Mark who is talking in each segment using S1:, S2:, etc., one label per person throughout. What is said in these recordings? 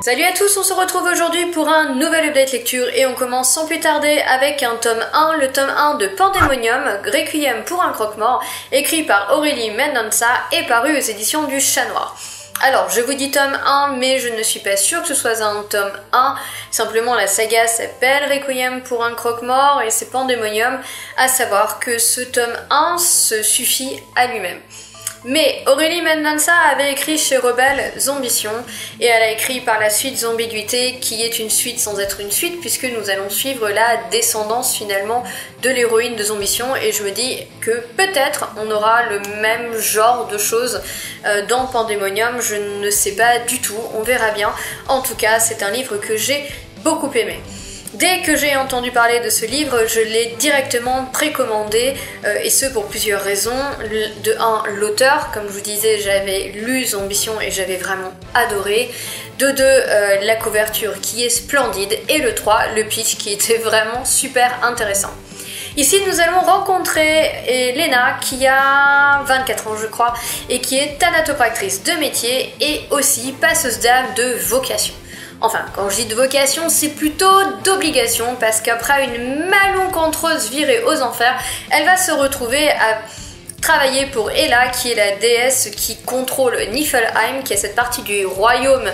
S1: Salut à tous, on se retrouve aujourd'hui pour un nouvel update lecture et on commence sans plus tarder avec un tome 1, le tome 1 de Pandemonium, Requiem pour un croque-mort, écrit par Aurélie Mendonça et paru aux éditions du Chat Noir. Alors, je vous dis tome 1, mais je ne suis pas sûre que ce soit un tome 1, simplement la saga s'appelle Requiem pour un croque-mort et c'est Pandemonium, à savoir que ce tome 1 se suffit à lui-même. Mais Aurélie Mendonça avait écrit chez Rebelle Zombition et elle a écrit par la suite Zombiguïté qui est une suite sans être une suite puisque nous allons suivre la descendance finalement de l'héroïne de Zombition et je me dis que peut-être on aura le même genre de choses dans Pandemonium, je ne sais pas du tout, on verra bien. En tout cas c'est un livre que j'ai beaucoup aimé. Dès que j'ai entendu parler de ce livre, je l'ai directement précommandé, et ce pour plusieurs raisons. De 1, l'auteur, comme je vous disais, j'avais lu Zombition et j'avais vraiment adoré. De 2, la couverture qui est splendide. Et le 3, le pitch qui était vraiment super intéressant. Ici, nous allons rencontrer Lena qui a 24 ans, je crois, et qui est thanatopractrice de métier et aussi passeuse d'âme de vocation. Enfin, quand je dis de vocation, c'est plutôt d'obligation parce qu'après une malencontreuse virée aux enfers, elle va se retrouver à travailler pour Ela, qui est la déesse qui contrôle Niflheim, qui est cette partie du royaume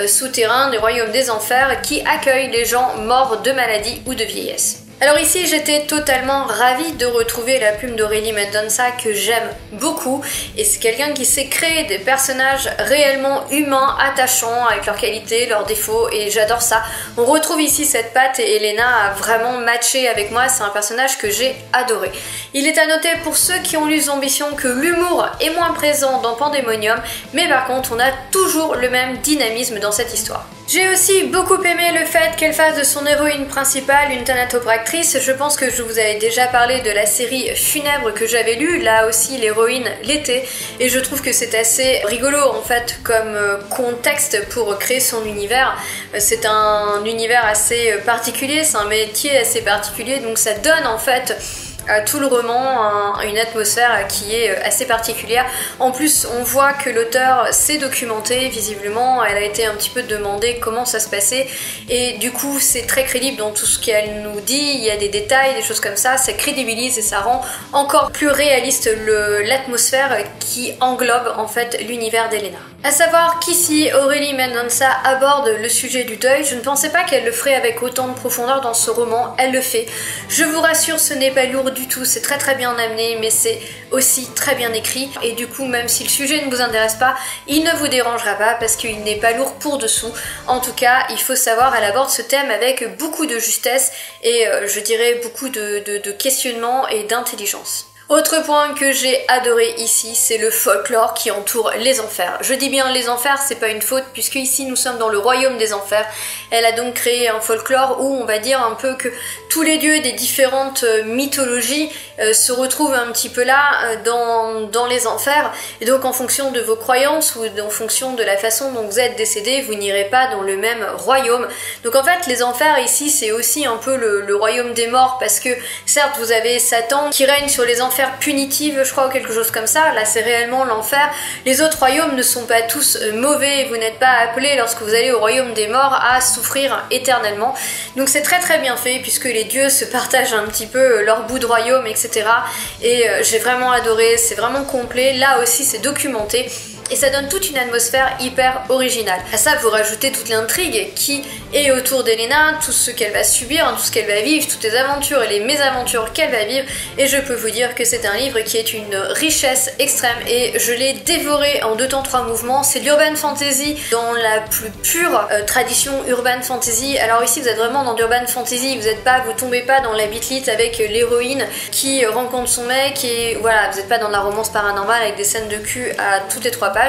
S1: souterrain, du royaume des enfers, qui accueille les gens morts de maladie ou de vieillesse. Alors ici, j'étais totalement ravie de retrouver la plume d'Aurélie Mendonça que j'aime beaucoup et c'est quelqu'un qui sait créer des personnages réellement humains, attachants, avec leurs qualités, leurs défauts et j'adore ça. On retrouve ici cette patte et Elena a vraiment matché avec moi, c'est un personnage que j'ai adoré. Il est à noter pour ceux qui ont lu Zombition que l'humour est moins présent dans Pandemonium, mais par contre on a toujours le même dynamisme dans cette histoire. J'ai aussi beaucoup aimé le fait qu'elle fasse de son héroïne principale une thanatopractrice. Je pense que je vous avais déjà parlé de la série Funèbre que j'avais lue, là aussi l'héroïne l'était, et je trouve que c'est assez rigolo en fait comme contexte pour créer son univers. C'est un univers assez particulier, c'est un métier assez particulier, donc ça donne en fait à tout le roman une atmosphère qui est assez particulière. En plus, on voit que l'auteur s'est documenté, visiblement, elle a été un petit peu demandé comment ça se passait, et du coup, c'est très crédible dans tout ce qu'elle nous dit, il y a des détails, des choses comme ça crédibilise et ça rend encore plus réaliste l'atmosphère qui englobe en fait l'univers d'Elena. A savoir qu'ici, Aurélie Mendonça aborde le sujet du deuil. Je ne pensais pas qu'elle le ferait avec autant de profondeur dans ce roman, elle le fait. Je vous rassure, ce n'est pas lourd du tout, c'est très bien amené, mais c'est aussi très bien écrit. Et du coup, même si le sujet ne vous intéresse pas, il ne vous dérangera pas parce qu'il n'est pas lourd pour dessous. En tout cas, il faut savoir, elle aborde ce thème avec beaucoup de justesse et je dirais beaucoup de questionnement et d'intelligence. Autre point que j'ai adoré ici, c'est le folklore qui entoure les enfers. Je dis bien les enfers, c'est pas une faute, puisque ici nous sommes dans le royaume des enfers. Elle a donc créé un folklore où on va dire un peu que tous les dieux des différentes mythologies se retrouvent un petit peu là dans les enfers. Et donc en fonction de vos croyances ou en fonction de la façon dont vous êtes décédé, vous n'irez pas dans le même royaume. Donc en fait les enfers ici c'est aussi un peu le royaume des morts, parce que certes vous avez Satan qui règne sur les enfers punitive, je crois, ou quelque chose comme ça. Là, c'est réellement l'enfer. Les autres royaumes ne sont pas tous mauvais. Vous n'êtes pas appelés, lorsque vous allez au royaume des morts, à souffrir éternellement. Donc c'est très bien fait, puisque les dieux se partagent un petit peu leur bout de royaume, etc. Et j'ai vraiment adoré. C'est vraiment complet. Là aussi, c'est documenté. Et ça donne toute une atmosphère hyper originale. À ça, vous rajoutez toute l'intrigue qui est autour d'Elena, tout ce qu'elle va subir, tout ce qu'elle va vivre, toutes les aventures et les mésaventures qu'elle va vivre. Et je peux vous dire que c'est un livre qui est une richesse extrême et je l'ai dévoré en 2 temps 3 mouvements. C'est de l'urban fantasy dans la plus pure tradition urban fantasy. Alors ici, vous êtes vraiment dans l'urban fantasy, vous tombez pas dans la bitlit avec l'héroïne qui rencontre son mec et voilà, vous n'êtes pas dans la romance paranormale avec des scènes de cul à toutes les 3 pages.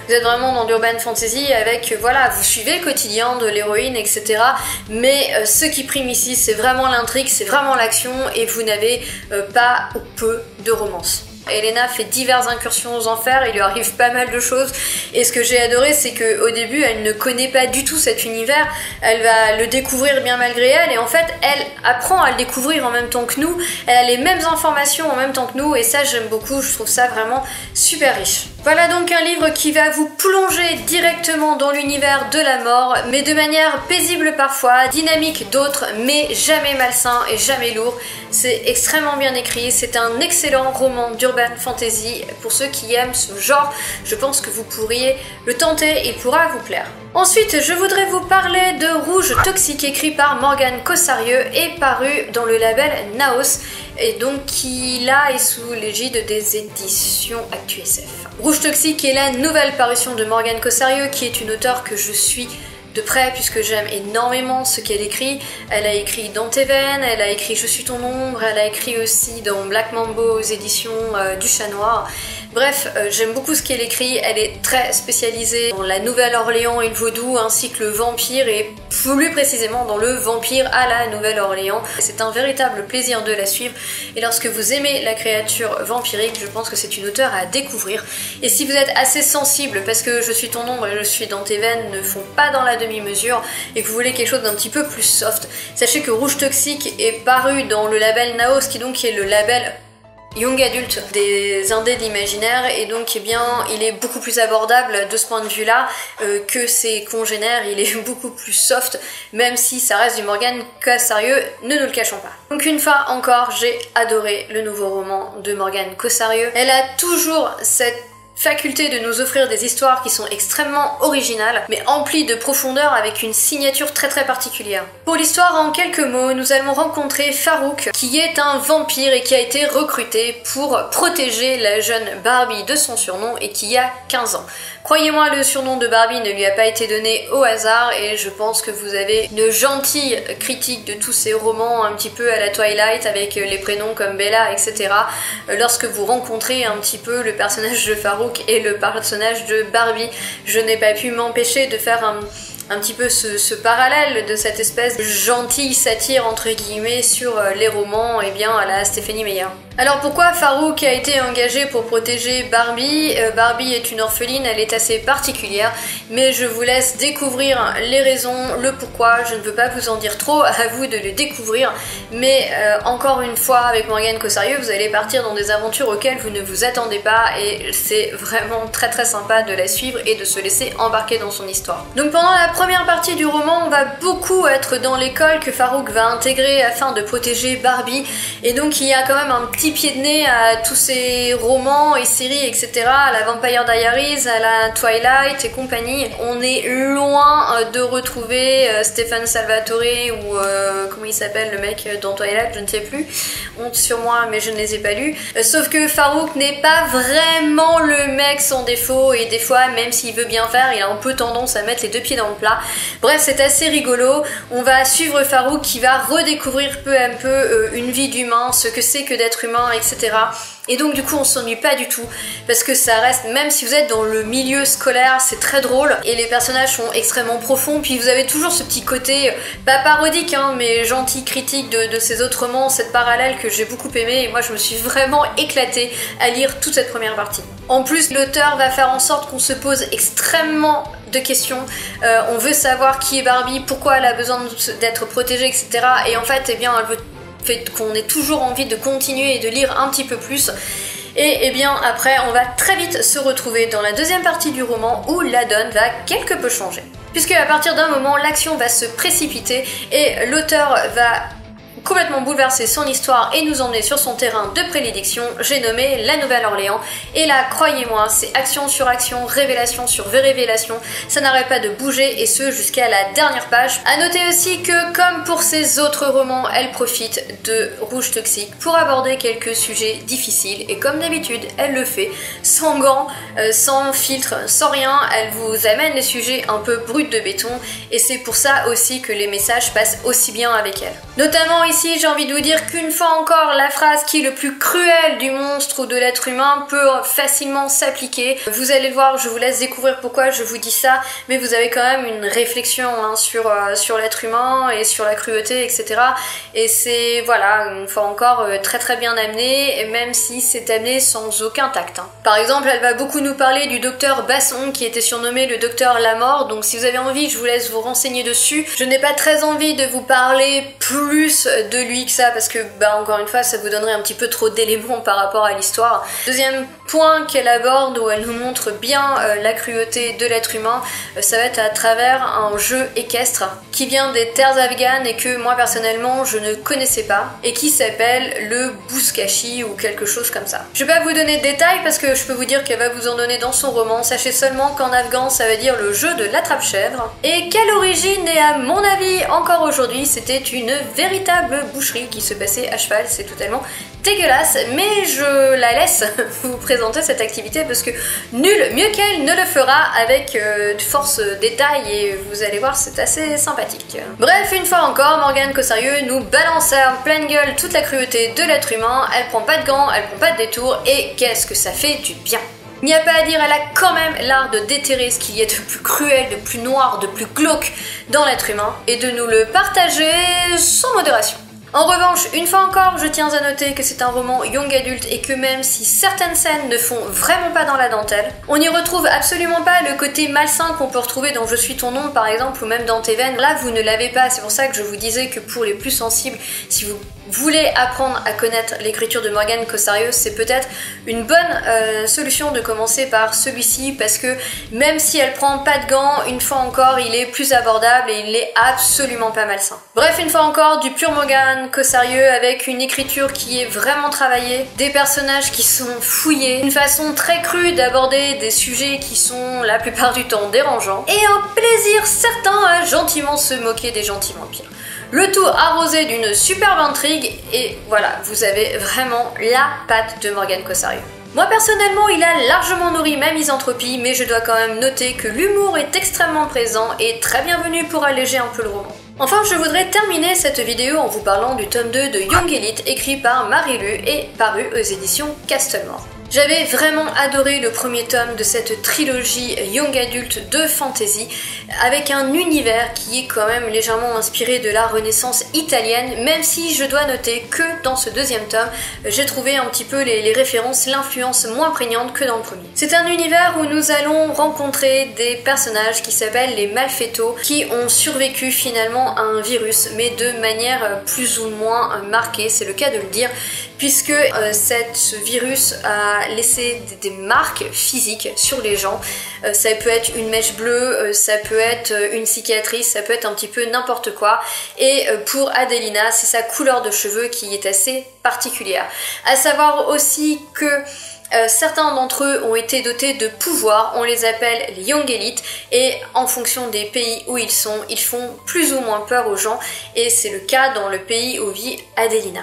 S1: Vous êtes vraiment dans l'urban fantasy avec, voilà, vous suivez le quotidien de l'héroïne, etc. Mais ce qui prime ici, c'est vraiment l'intrigue, c'est vraiment l'action et vous n'avez pas ou peu de romance. Elena fait diverses incursions aux enfers, il lui arrive pas mal de choses et ce que j'ai adoré c'est qu'au début elle ne connaît pas du tout cet univers, elle va le découvrir bien malgré elle et en fait elle apprend à le découvrir en même temps que nous, elle a les mêmes informations en même temps que nous et ça j'aime beaucoup, je trouve ça vraiment super riche. Voilà donc un livre qui va vous plonger directement dans l'univers de la mort, mais de manière paisible parfois, dynamique d'autres, mais jamais malsain et jamais lourd. C'est extrêmement bien écrit, c'est un excellent roman d'urban fantasy. Pour ceux qui aiment ce genre, je pense que vous pourriez le tenter, il pourra vous plaire. Ensuite, je voudrais vous parler de Rouge Toxique, écrit par Morgane Cossarieux et paru dans le label Naos, et donc qui là est sous l'égide des éditions ActuSF. Rouge Toxique est la nouvelle parution de Morgane Cossarieux, qui est une auteure que je suis de près puisque j'aime énormément ce qu'elle écrit. Elle a écrit Dans tes veines, elle a écrit Je suis ton ombre, elle a écrit aussi dans Black Mambo aux éditions du Chat Noir. Bref, j'aime beaucoup ce qu'elle écrit, elle est très spécialisée dans la Nouvelle-Orléans et le vaudou, ainsi que le vampire, et plus précisément dans le vampire à la Nouvelle-Orléans. C'est un véritable plaisir de la suivre, et lorsque vous aimez la créature vampirique, je pense que c'est une auteure à découvrir. Et si vous êtes assez sensible, parce que Je suis ton ombre et Je suis dans tes veines ne font pas dans la demi-mesure, et que vous voulez quelque chose d'un petit peu plus soft, sachez que Rouge Toxique est paru dans le label Naos, qui donc est le label young adulte des indés d'imaginaire, et donc eh bien il est beaucoup plus abordable de ce point de vue là que ses congénères. Il est beaucoup plus soft, même si ça reste du Morgane Cossarieux, ne nous le cachons pas. Donc une fois encore, j'ai adoré le nouveau roman de Morgane Cossarieux. Elle a toujours cette faculté de nous offrir des histoires qui sont extrêmement originales, mais emplies de profondeur avec une signature très particulière. Pour l'histoire, en quelques mots, nous allons rencontrer Farouk, qui est un vampire et qui a été recruté pour protéger la jeune Barbie de son surnom et qui a 15 ans. Croyez-moi, le surnom de Barbie ne lui a pas été donné au hasard, et je pense que vous avez une gentille critique de tous ces romans un petit peu à la Twilight avec les prénoms comme Bella, etc. Lorsque vous rencontrez un petit peu le personnage de Farouk et le personnage de Barbie, je n'ai pas pu m'empêcher de faire un petit peu ce parallèle de cette espèce de gentille satire entre guillemets sur les romans et bien à la Stéphanie Meyer. Alors pourquoi Farouk a été engagé pour protéger Barbie? Barbie est une orpheline, elle est assez particulière, mais je vous laisse découvrir les raisons, le pourquoi. Je ne veux pas vous en dire trop, à vous de le découvrir, mais encore une fois, avec Morgane Cossarieux, vous allez partir dans des aventures auxquelles vous ne vous attendez pas, et c'est vraiment très sympa de la suivre et de se laisser embarquer dans son histoire. Donc pendant la première partie du roman, on va beaucoup être dans l'école que Farouk va intégrer afin de protéger Barbie, et donc il y a quand même un petit pied de nez à tous ces romans et séries, etc., à la Vampire Diaries, à la Twilight et compagnie. On est loin de retrouver Stéphane Salvatore ou comment il s'appelle le mec dans Twilight, je ne sais plus, honte sur moi mais je ne les ai pas lus. Sauf que Farouk n'est pas vraiment le mec sans défaut, et des fois même s'il veut bien faire, il a un peu tendance à mettre les deux pieds dans le plat. Bref, c'est assez rigolo. On va suivre Farouk qui va redécouvrir peu à peu une vie d'humain, ce que c'est que d'être humain, etc. Et donc du coup on s'ennuie pas du tout, parce que ça reste, même si vous êtes dans le milieu scolaire, c'est très drôle, et les personnages sont extrêmement profonds, puis vous avez toujours ce petit côté, pas parodique hein, mais gentil, critique de ces autres romans, cette parallèle que j'ai beaucoup aimé, et moi je me suis vraiment éclatée à lire toute cette première partie. En plus, l'auteur va faire en sorte qu'on se pose extrêmement de questions, on veut savoir qui est Barbie, pourquoi elle a besoin d'être protégée, etc. Et en fait, eh bien, elle veut qu'on ait toujours envie de continuer et de lire un petit peu plus. Et eh bien après on va très vite se retrouver dans la deuxième partie du roman où la donne va quelque peu changer. Puisque à partir d'un moment l'action va se précipiter et l'auteur va complètement bouleverser son histoire et nous emmener sur son terrain de prédilection, j'ai nommé la Nouvelle-Orléans. Et là, croyez-moi, c'est action sur action, révélation sur révélation, ça n'arrête pas de bouger, et ce jusqu'à la dernière page. À noter aussi que, comme pour ses autres romans, elle profite de Rouge Toxique pour aborder quelques sujets difficiles, et comme d'habitude, elle le fait sans gants, sans filtre, sans rien, elle vous amène les sujets un peu bruts de béton, et c'est pour ça aussi que les messages passent aussi bien avec elle. Notamment ici, j'ai envie de vous dire qu'une fois encore, la phrase qui est le plus cruel du monstre ou de l'être humain peut facilement s'appliquer. Vous allez le voir, je vous laisse découvrir pourquoi je vous dis ça, mais vous avez quand même une réflexion hein, sur l'être humain et sur la cruauté, etc. Et c'est, voilà, une fois encore, très bien amené, même si c'est amené sans aucun tact. Hein. Par exemple, elle va beaucoup nous parler du docteur Basson, qui était surnommé le docteur Lamort, donc si vous avez envie, je vous laisse vous renseigner dessus. Je n'ai pas très envie de vous parler plus de lui que ça parce que encore une fois ça vous donnerait un petit peu trop d'éléments par rapport à l'histoire. Deuxième point qu'elle aborde où elle nous montre bien la cruauté de l'être humain, ça va être à travers un jeu équestre qui vient des terres afghanes et que moi personnellement je ne connaissais pas et qui s'appelle le Buzkashi ou quelque chose comme ça. Je vais pas vous donner de détails parce que je peux vous dire qu'elle va vous en donner dans son roman. Sachez seulement qu'en afghan ça veut dire le jeu de l'attrape-chèvre et qu'à l'origine et à mon avis encore aujourd'hui c'était une véritable boucherie qui se passait à cheval. C'est totalement dégueulasse, mais je la laisse vous présenter cette activité parce que nul mieux qu'elle ne le fera avec force détail et vous allez voir c'est assez sympathique. Bref, une fois encore, Morgane Cossarieu nous balance en pleine gueule toute la cruauté de l'être humain, elle prend pas de gants, elle prend pas de détour et qu'est-ce que ça fait du bien. Il n'y a pas à dire, elle a quand même l'art de déterrer ce qu'il y a de plus cruel, de plus noir, de plus glauque dans l'être humain et de nous le partager sans modération. En revanche, une fois encore, je tiens à noter que c'est un roman young adulte et que même si certaines scènes ne font vraiment pas dans la dentelle, on n'y retrouve absolument pas le côté malsain qu'on peut retrouver dans Je suis ton ombre par exemple ou même dans Tes veines. Là, vous ne l'avez pas, c'est pour ça que je vous disais que pour les plus sensibles, si vous voulez apprendre à connaître l'écriture de Morgane Cossarieu, c'est peut-être une bonne solution de commencer par celui-ci parce que même si elle prend pas de gants, une fois encore, il est plus abordable et il est absolument pas malsain. Bref, une fois encore, du pur Morgane Cossarieu avec une écriture qui est vraiment travaillée, des personnages qui sont fouillés, une façon très crue d'aborder des sujets qui sont la plupart du temps dérangeants et un plaisir certain à gentiment se moquer des gentils vampires. Le tout arrosé d'une superbe intrigue et voilà, vous avez vraiment la patte de Morgane Cossarieu. Moi personnellement, il a largement nourri ma misanthropie, mais je dois quand même noter que l'humour est extrêmement présent et très bienvenu pour alléger un peu le roman. Enfin, je voudrais terminer cette vidéo en vous parlant du tome 2 de Young Elite écrit par Marie Lu et paru aux éditions Castlemore. J'avais vraiment adoré le premier tome de cette trilogie young adulte de fantasy avec un univers qui est quand même légèrement inspiré de la Renaissance italienne, même si je dois noter que dans ce deuxième tome, j'ai trouvé un petit peu les références, l'influence moins prégnante que dans le premier. C'est un univers où nous allons rencontrer des personnages qui s'appellent les Malfaitos, qui ont survécu finalement à un virus, mais de manière plus ou moins marquée, c'est le cas de le dire, puisque ce virus a laissé des marques physiques sur les gens. Ça peut être une mèche bleue, ça peut être une cicatrice, ça peut être un petit peu n'importe quoi. Et pour Adelina, c'est sa couleur de cheveux qui est assez particulière. À savoir aussi que certains d'entre eux ont été dotés de pouvoirs, on les appelle les Young Elite, et en fonction des pays où ils sont, ils font plus ou moins peur aux gens, et c'est le cas dans le pays où vit Adelina.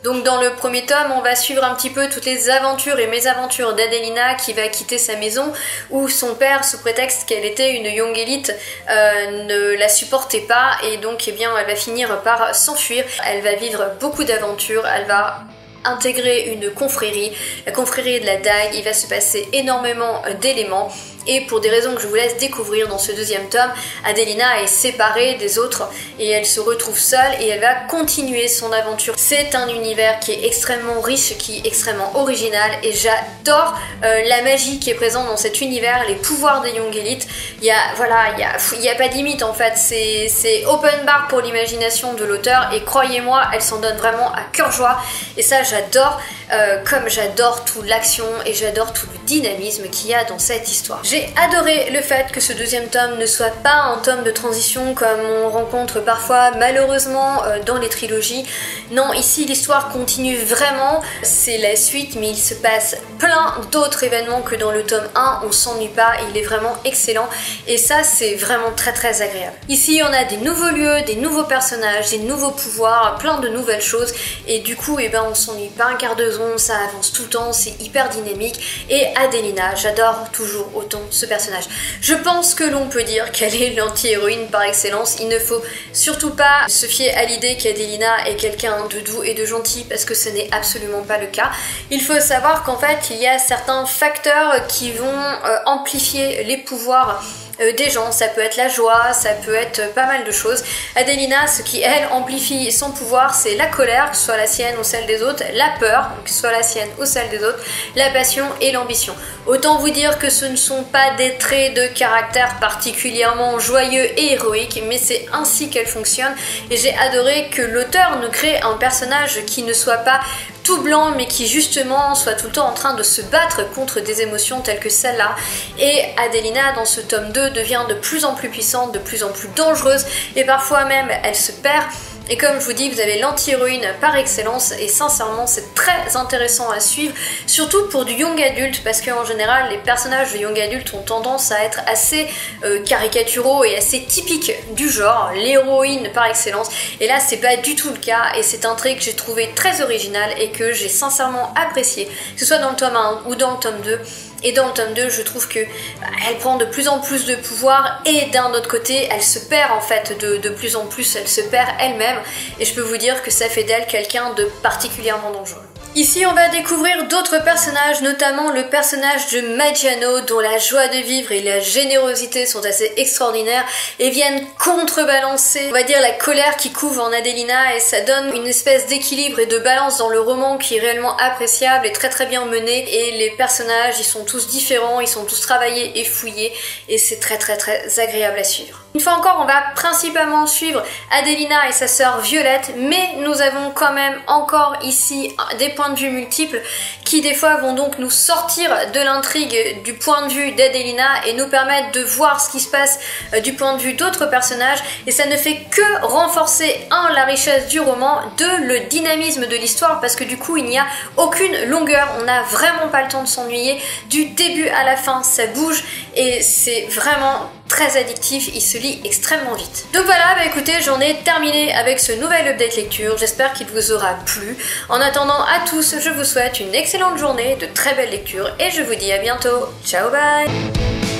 S1: Donc dans le premier tome, on va suivre un petit peu toutes les aventures et mésaventures d'Adelina qui va quitter sa maison où son père, sous prétexte qu'elle était une young elite, ne la supportait pas et donc eh bien, elle va finir par s'enfuir. Elle va vivre beaucoup d'aventures, elle va intégrer une confrérie, la confrérie de la dague, il va se passer énormément d'éléments. Et pour des raisons que je vous laisse découvrir dans ce deuxième tome, Adelina est séparée des autres et elle se retrouve seule et elle va continuer son aventure. C'est un univers qui est extrêmement riche, qui est extrêmement original et j'adore la magie qui est présente dans cet univers, les pouvoirs des Young Elite. Il y a pas de limite en fait, c'est open bar pour l'imagination de l'auteur et croyez-moi, elle s'en donne vraiment à cœur joie et ça j'adore, comme j'adore toute l'action et j'adore tout le dynamisme qu'il y a dans cette histoire. J'ai adoré le fait que ce deuxième tome ne soit pas un tome de transition comme on rencontre parfois malheureusement dans les trilogies. Non, ici l'histoire continue vraiment, c'est la suite mais il se passe plein d'autres événements que dans le tome 1, on s'ennuie pas, il est vraiment excellent et ça c'est vraiment très très agréable. Ici on a des nouveaux lieux, des nouveaux personnages, des nouveaux pouvoirs, plein de nouvelles choses et du coup eh ben, on s'ennuie pas un quart de seconde, ça avance tout le temps, c'est hyper dynamique et Adelina, j'adore toujours autant ce personnage. Je pense que l'on peut dire qu'elle est l'anti-héroïne par excellence. Il ne faut surtout pas se fier à l'idée qu'Adelina est quelqu'un de doux et de gentil parce que ce n'est absolument pas le cas. Il faut savoir qu'en fait il y a certains facteurs qui vont amplifier les pouvoirs des gens, ça peut être la joie, ça peut être pas mal de choses. Adelina, ce qui elle amplifie son pouvoir, c'est la colère, que ce soit la sienne ou celle des autres, la peur, que ce soit la sienne ou celle des autres, la passion et l'ambition. Autant vous dire que ce ne sont pas des traits de caractère particulièrement joyeux et héroïques, mais c'est ainsi qu'elle fonctionne, et j'ai adoré que l'auteur nous crée un personnage qui ne soit pas tout blanc, mais qui justement soit tout le temps en train de se battre contre des émotions telles que celle-là. Et Adelina, dans ce tome 2, devient de plus en plus puissante, de plus en plus dangereuse, et parfois même elle se perd. Et comme je vous dis, vous avez l'anti-héroïne par excellence, et sincèrement c'est très intéressant à suivre, surtout pour du young adulte, parce qu'en général les personnages de young adulte ont tendance à être assez caricaturaux et assez typiques du genre, l'héroïne par excellence, et là c'est pas du tout le cas, et c'est un trait que j'ai trouvé très original et que j'ai sincèrement apprécié, que ce soit dans le tome 1 ou dans le tome 2. Et dans le tome 2, je trouve que elle prend de plus en plus de pouvoir, et d'un autre côté, elle se perd en fait de plus en plus, elle se perd elle-même, et je peux vous dire que ça fait d'elle quelqu'un de particulièrement dangereux. Ici, on va découvrir d'autres personnages, notamment le personnage de Maggiano, dont la joie de vivre et la générosité sont assez extraordinaires et viennent contrebalancer, on va dire, la colère qui couve en Adelina, et ça donne une espèce d'équilibre et de balance dans le roman qui est réellement appréciable et très bien mené. Et les personnages, ils sont tous différents, ils sont tous travaillés et fouillés, et c'est très agréable à suivre. Une fois encore, on va principalement suivre Adelina et sa sœur Violette, mais nous avons quand même encore ici des points de vue multiples qui des fois vont donc nous sortir de l'intrigue du point de vue d'Adelina et nous permettre de voir ce qui se passe du point de vue d'autres personnages, et ça ne fait que renforcer la richesse du roman, le dynamisme de l'histoire, parce que du coup il n'y a aucune longueur, on n'a vraiment pas le temps de s'ennuyer, du début à la fin ça bouge et c'est vraiment très addictif, il se lit extrêmement vite. Donc voilà, écoutez, j'en ai terminé avec ce nouvel update lecture, j'espère qu'il vous aura plu. En attendant, à tous, je vous souhaite une excellente journée, de très belles lectures, et je vous dis à bientôt. Ciao, bye!